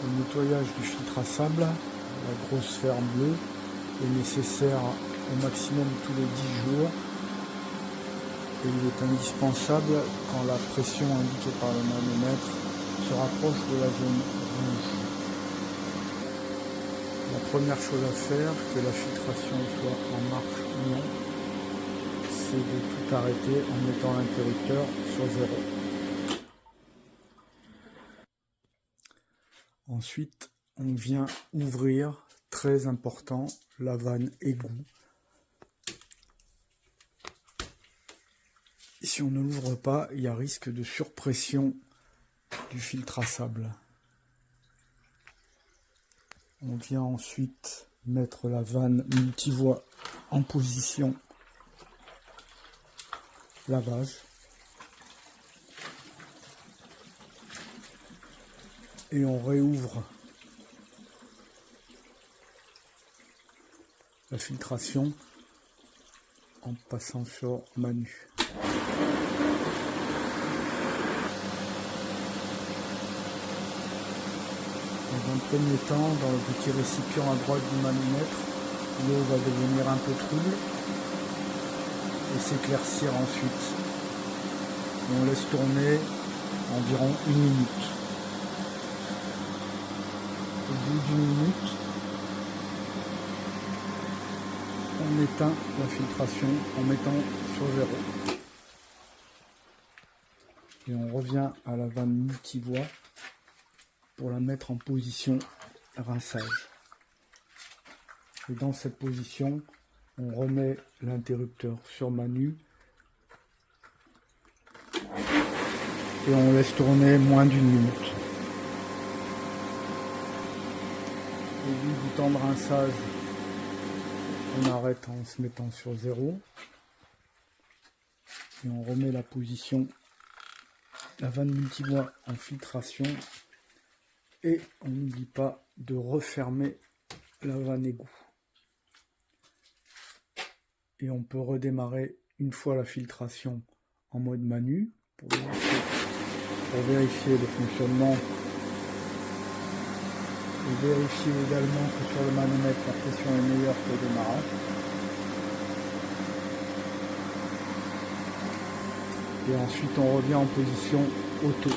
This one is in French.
Le nettoyage du filtre à sable, la grosse sphère bleue, est nécessaire au maximum tous les 10 jours. Et il est indispensable quand la pression indiquée par le manomètre se rapproche de la zone rouge. La première chose à faire, que la filtration soit en marche ou non, c'est de tout arrêter en mettant l'interrupteur sur 0. Ensuite, on vient ouvrir, très important, la vanne égout. Si on ne l'ouvre pas, il y a risque de surpression du filtre à sable. On vient ensuite mettre la vanne multivoie en position lavage. Et on réouvre la filtration en passant sur Manu. Dans un premier temps, dans le petit récipient à droite du manomètre, l'eau va devenir un peu trouble et s'éclaircir ensuite. Et on laisse tourner environ 1 minute. Au bout d'1 minute, on éteint la filtration en mettant sur 0. Et on revient à la vanne multivoie pour la mettre en position rinçage. Et dans cette position, on remet l'interrupteur sur Manu et on laisse tourner moins d'1 minute. Au bout du temps de rinçage, on arrête en se mettant sur 0 et on remet la position, la vanne multivoie en filtration. Et on n'oublie pas de refermer la vanne égout. Et on peut redémarrer une fois la filtration en mode Manu pour vérifier le fonctionnement. Et vérifier également que sur le manomètre la pression est meilleure qu'au démarrage. Et ensuite on revient en position auto.